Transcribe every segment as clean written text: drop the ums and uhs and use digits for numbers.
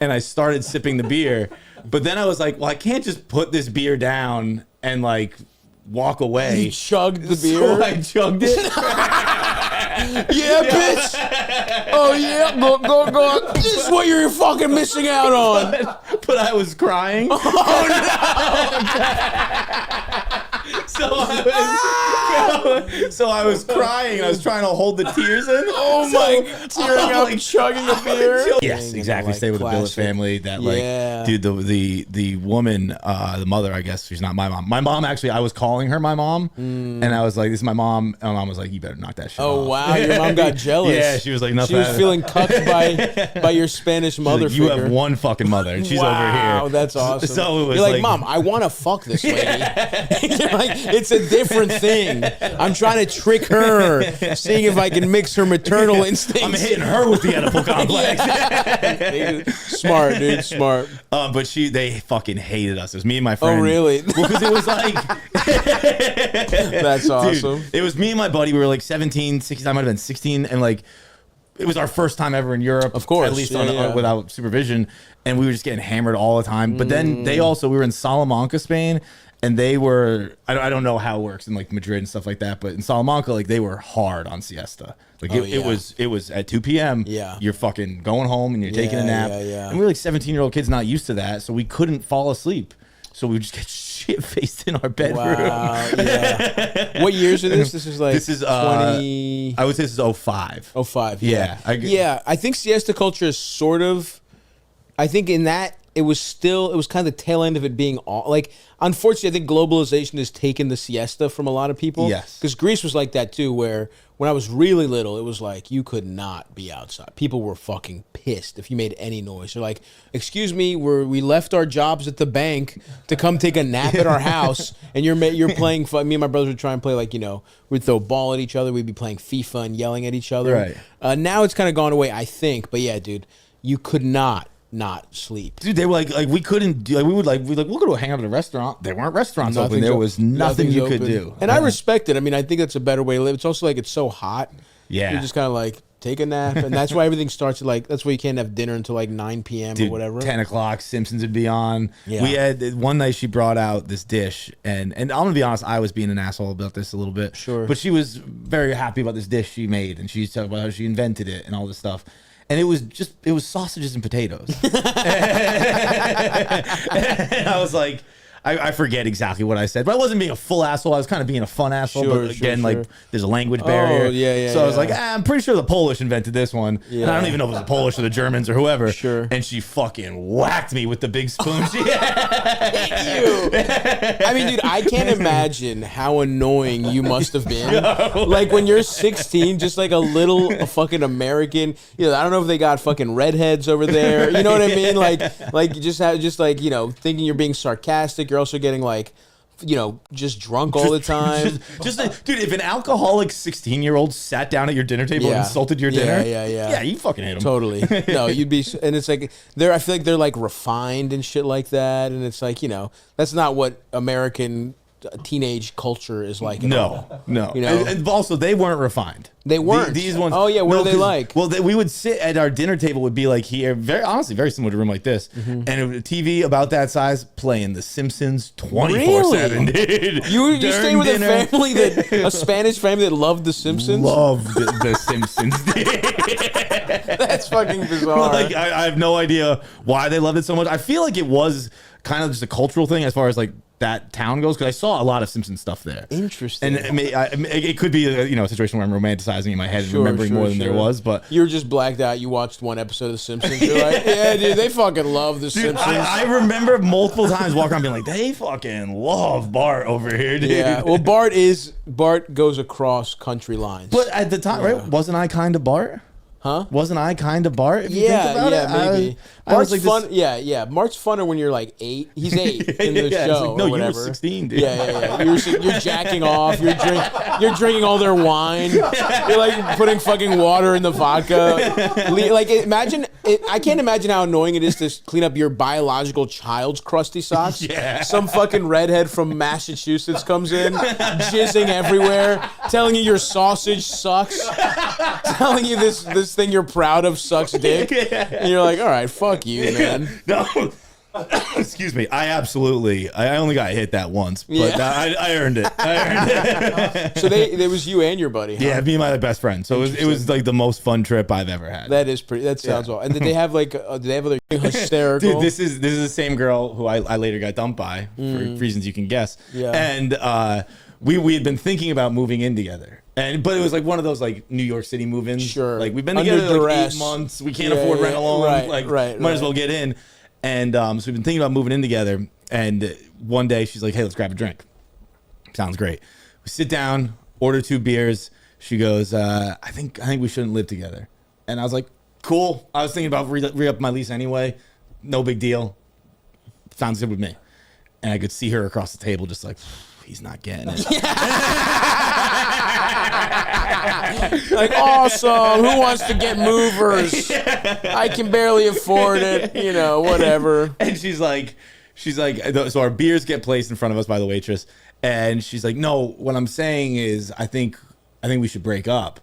and I started sipping the beer. But then I was like, well, I can't just put this beer down and like walk away. You chugged the beer? So I chugged it. Yeah, bitch. Oh, yeah. Go. This is what you're fucking missing out on. But I was crying. Oh, no. So I was crying and I was trying to hold the tears in. Oh, my. Tearing up, like, chugging a beer. Yes, exactly. Like, Stay with the Billis family. That, like, dude, the woman, the mother, I guess, she's not my mom. My mom, actually, I was calling her my mom. And I was like, this is my mom. And my mom was like, you better knock that shit off. Oh, wow. Your mom got jealous. Yeah, she was like, nothing. She was feeling cucked by your Spanish mother like, you figure. have one fucking mother, and she's over here. Wow, that's awesome. So it was You're like, Mom, I want to fuck this lady. You're like, it's a different thing. I'm trying to trick her, seeing if I can mix her maternal instincts. I'm hitting her with the Oedipal complex. Smart, dude, smart. But they fucking hated us. It was me and my friend. Oh, really? Well, because it was like... That's awesome. Dude, it was me and my buddy. We were like 17, 16. I might have been 16. And like, it was our first time ever in Europe. Of course. At least without supervision. And we were just getting hammered all the time. But then we were in Salamanca, Spain. And they were, I don't know how it works in like Madrid and stuff like that. But in Salamanca, like they were hard on siesta. Like it was at 2 p.m. Yeah. You're fucking going home and you're taking a nap. And we were like 17-year-old kids not used to that. So we couldn't fall asleep. So we would just get shit-faced in our bedroom. Wow, yeah. What years is this? This is like 20... I would say this is 05. 05, yeah. I think siesta culture is sort of... I think in that, it was kind of the tail end of it being all... Like, unfortunately, I think globalization has taken the siesta from a lot of people. Yes. Because Greece was like that, too, where... When I was really little, it was like you could not be outside. People were fucking pissed if you made any noise. They're like, "Excuse me, we left our jobs at the bank to come take a nap at our house, and you're playing." Me and my brothers would try and play like we'd throw a ball at each other. We'd be playing FIFA and yelling at each other. Right. Now it's kind of gone away, I think. But yeah, dude, you could not sleep. Dude, they were like we couldn't do. Like, we'll go to hang out at a restaurant. There weren't restaurants open. There was nothing you could do. And I respect it. I mean, I think that's a better way to live. It's also like it's so hot. Yeah. You just kind of like take a nap, and that's why everything starts at like, that's why you can't have dinner until like 9 p.m. or whatever. 10 o'clock, Simpsons would be on. Yeah. We had one night she brought out this dish, and I'm going to be honest, I was being an asshole about this a little bit. Sure. But she was very happy about this dish she made, and she's talking about how she invented it and all this stuff. And it was sausages and potatoes. And I was like, I forget exactly what I said, but I wasn't being a full asshole. I was kind of being a fun asshole. Sure, but again, sure. like there's a language barrier. Oh, yeah. So I was like, I'm pretty sure the Polish invented this one. Yeah. And I don't even know if it was the Polish or the Germans or whoever. Sure. And she fucking whacked me with the big spoon. I mean, dude, I can't imagine how annoying you must have been. Like when you're 16, just like a fucking American. I don't know if they got fucking redheads over there. You know what I mean? Like you thinking you're being sarcastic. You're also getting like, just drunk all the time. Dude, if an alcoholic 16-year-old sat down at your dinner table and insulted your dinner, yeah, you fucking hate him. Totally. No, you'd be, and it's like I feel like they're like refined and shit like that, and it's like that's not what American teenage culture is like. No. And also they weren't refined. They weren't. These ones. Oh yeah, what are they like? Well, we would sit at our dinner table. Would be like here, very similar to a room like this, and a TV about that size playing The Simpsons 24/7. Dude, you stayed with a family a Spanish family that loved The Simpsons. Loved The Simpsons. That's fucking bizarre. Like I have no idea why they loved it so much. I feel like it was kind of just a cultural thing as far as like that town goes, because I saw a lot of Simpsons stuff there. Interesting. And it could be a situation where I'm romanticizing in my head and remembering more than there was, but you're just blacked out. You watched one episode of The Simpsons. You're like, yeah, dude, they fucking love The Simpsons. I remember multiple times walking around being like, they fucking love Bart over here, dude. Yeah, well, Bart goes across country lines. But at the time, right? Wasn't I kind of Bart? Huh? Wasn't I kind of Bart? If you think about it? Maybe. Bart's like fun. Yeah. Mart's funner when you're like 8. He's 8 in the show. Like, no, or whatever. You were 16, dude. Yeah. You're jacking off. You're drinking all their wine. You're like putting fucking water in the vodka. Like imagine. I can't imagine how annoying it is to clean up your biological child's crusty socks. Yeah. Some fucking redhead from Massachusetts comes in, jizzing everywhere, telling you your sausage sucks, telling you this this thing you're proud of sucks dick. And you're like, all right, fuck you, man. No. Excuse me. I only got hit that once, but I earned it. So there was you and your buddy, huh? Yeah, me and my best friend. So it was like the most fun trip I've ever had. That sounds well. And did they have like, did they have other hysterical? Dude, this is the same girl who I later got dumped by for reasons you can guess. Yeah. And we had been thinking about moving in together. But it was like one of those like New York City move-ins. Sure. Like we've been together like 8 months. We can't afford rent alone. Might as well get in. And so we've been thinking about moving in together. And one day she's like, hey, let's grab a drink. Sounds great. We sit down, order 2 beers. She goes, I think we shouldn't live together. And I was like, cool. I was thinking about re-up my lease anyway. No big deal. Sounds good with me. And I could see her across the table just like, he's not getting it. Like, awesome. Who wants to get movers? I can barely afford it. You know, whatever. And she's like, so our beers get placed in front of us by the waitress. And she's like, no, what I'm saying is I think we should break up.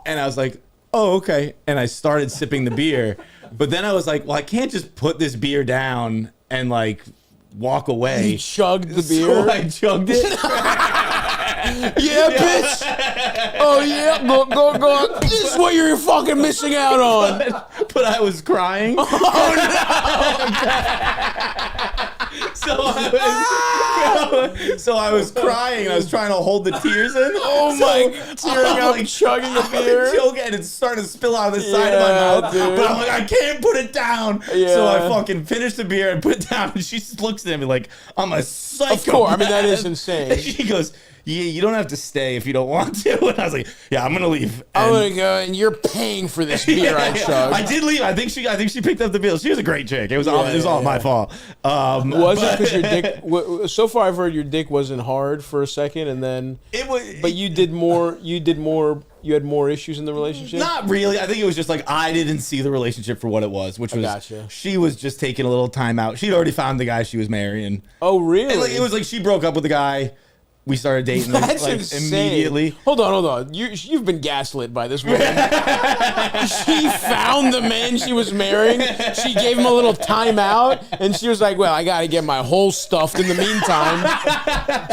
And I was like, oh, okay. And I started sipping the beer. But then I was like, well, I can't just put this beer down and like walk away. You chugged the beer? So I chugged it. Yeah, bitch. Oh, yeah. Go. This is what you're fucking missing out on. But I was crying. Oh, no. So I was crying. I was trying to hold the tears in. Oh, my God. Tearing up, like, chugging a beer. And it's starting to spill out of the side of my mouth. Dude. But I'm like, I can't put it down. Yeah. So I fucking finished the beer and put it down. And she just looks at me like, I'm a psycho. Of course. I mean, that is insane. And she goes, yeah, you don't have to stay if you don't want to. And I was like, yeah, I'm going to leave. I'm going to go, and you're paying for this beer I chugged. I did leave. I think she picked up the bill. She was a great chick. It was all my fault. Was it because your dick? So far, I've heard your dick wasn't hard for a second, and then it was. But you did more. You had more issues in the relationship. Not really. I think it was just like I didn't see the relationship for what it was, which was she was just taking a little time out. She'd already found the guy she was marrying. Oh, really? And like it was like she broke up with the guy. We started dating like immediately. Hold on. You've been gaslit by this woman. She found the man she was marrying. She gave him a little time out, and she was like, well, I got to get my whole stuffed in the meantime.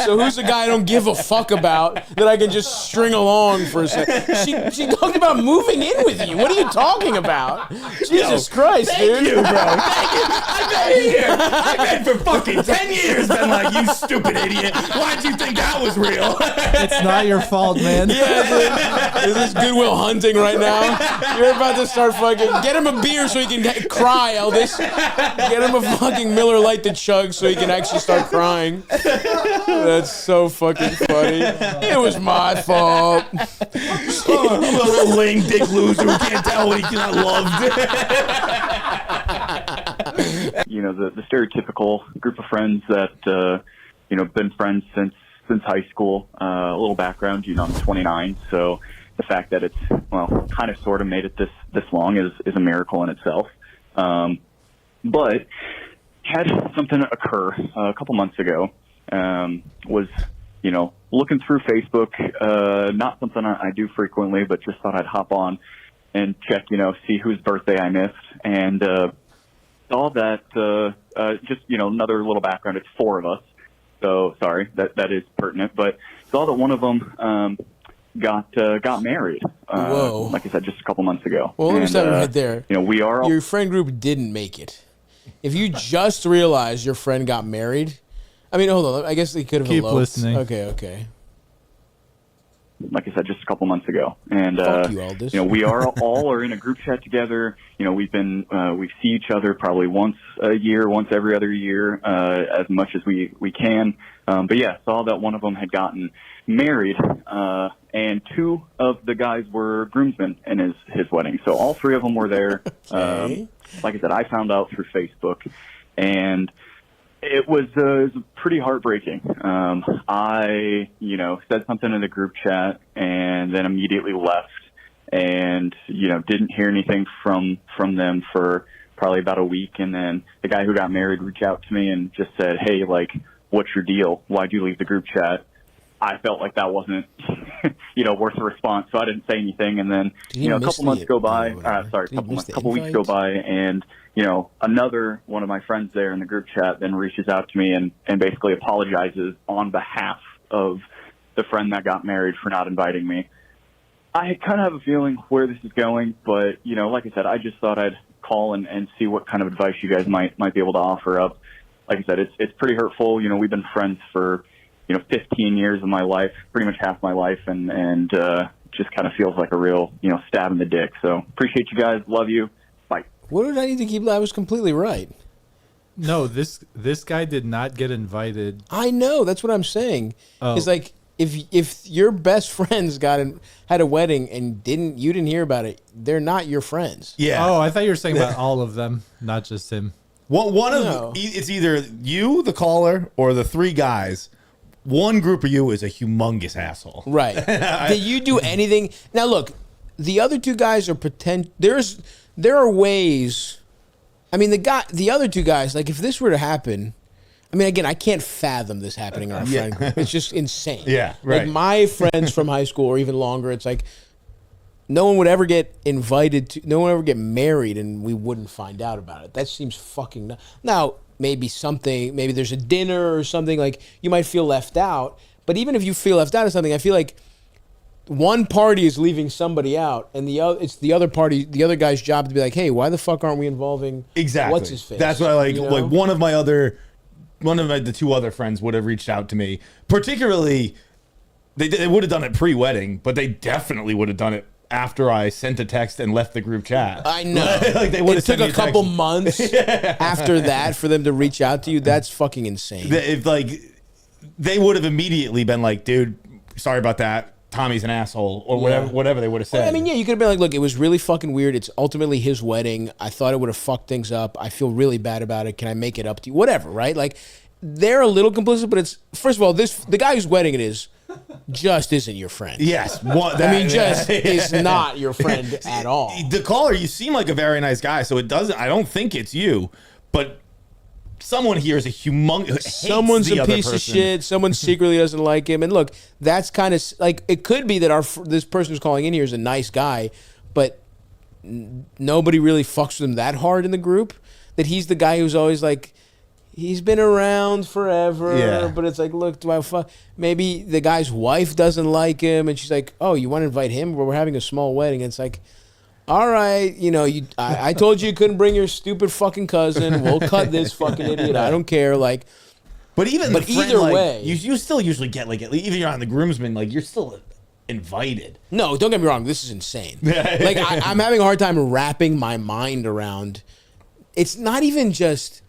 So who's the guy I don't give a fuck about that I can just string along for a second? She talked about moving in with you. What are you talking about? Jesus Christ, dude. Thank you, bro. Thank you. I've been here. I've been for fucking 10 years been like, you stupid idiot. Why'd you think that was real? It's not your fault, man. Yeah, dude. Is this Goodwill Hunting right now? You're about to start fucking... Get him a beer so he can cry, Elvis. Get him a fucking Miller Lite to chug so he can actually start crying. That's so fucking funny. It was my fault. I'm a little lame dick loser who can't tell when he's not loved. You know, the stereotypical group of friends that, been friends since high school. A little background, I'm 29, so the fact that it's, kind of sort of made it this long is a miracle in itself. But had something occur a couple months ago. Was, looking through Facebook, not something I do frequently, but just thought I'd hop on and check, see whose birthday I missed. And saw that, another little background, it's 4 of us. So sorry, that is pertinent, but saw that one of them got married. Whoa! Like I said, just a couple months ago. Well, let me stop right there. We are your friend group didn't make it. If you just realized your friend got married, I mean, hold on. I guess they could have keep eloped. Listening. Okay. Like I said, just a couple months ago, and fuck you, Aldous. We all are in a group chat together. We see each other probably once a year, once every other year, as much as we can. But yeah, saw that one of them had gotten married, and 2 of the guys were groomsmen in his wedding. So all 3 of them were there. Okay. Like I said, I found out through Facebook, and it was pretty heartbreaking. I, said something in the group chat and then immediately left and, didn't hear anything from them for probably about a week. And then the guy who got married reached out to me and just said, hey, like, what's your deal? Why'd you leave the group chat? I felt like that wasn't, worth a response, so I didn't say anything. And then, a couple months go by, a couple weeks go by, and, another one of my friends there in the group chat then reaches out to me and basically apologizes on behalf of the friend that got married for not inviting me. I kind of have a feeling where this is going, but, like I said, I just thought I'd call and see what kind of advice you guys might be able to offer up. Like I said, it's pretty hurtful. We've been friends for, 15 years of my life, pretty much half my life, and just kind of feels like a real, stab in the dick. So appreciate you guys. Love you. Bye. What did I need to keep? I was completely right. No, this guy did not get invited. I know. That's what I'm saying. Oh. It's like if your best friends had a wedding and you didn't hear about it, they're not your friends. Yeah. Oh, I thought you were saying about all of them, not just him. It's either you, the caller, or the three guys. One group of you is a humongous asshole. Right. Did you do anything? Now, look, the other two guys are there are ways. I mean, the other two guys, like if this were to happen, I mean, again, I can't fathom this happening in our friend group. It's just insane. Yeah, right. Like my friends from high school or even longer, it's like no one would ever get invited to, no one would ever get married and we wouldn't find out about it. That seems fucking nuts. Now, maybe there's a dinner or something, like you might feel left out. But even if you feel left out of something, I feel like one party is leaving somebody out, and it's the other party, the other guy's job to be like, hey, why the fuck aren't we involving what's his face? That's what I like. Like one of the two other friends would have reached out to me. Particularly, they would have done it pre-wedding, but they definitely would have done it after I sent a text and left the group chat. I know. Like they would have took a couple months after that for them to reach out to you. That's fucking insane. They would have immediately been like, dude, sorry about that. Tommy's an asshole, or whatever they would have said. Well, I mean, you could have been like, look, it was really fucking weird. It's ultimately his wedding. I thought it would have fucked things up. I feel really bad about it. Can I make it up to you? Whatever, right? Like, they're a little complicit, but it's, first of all, the guy whose wedding it is just isn't your friend. Yes. Is not your friend at all. The caller, you seem like a very nice guy, so I don't think it's you, but someone here is someone's a piece of shit. Someone secretly doesn't like him. And look, that's kind of like, it could be that this person who's calling in here is a nice guy, but nobody really fucks with him that hard in the group, that he's the guy who's always like, he's been around forever, but it's like, look, maybe the guy's wife doesn't like him, and she's like, oh, you want to invite him? We're having a small wedding. And it's like, all right, I told you couldn't bring your stupid fucking cousin. We'll cut this fucking idiot. I don't care. Like, but either way, you still usually get like, even you're on the groomsmen, like you're still invited. No, don't get me wrong. This is insane. Like I'm having a hard time wrapping my mind around. It's not even just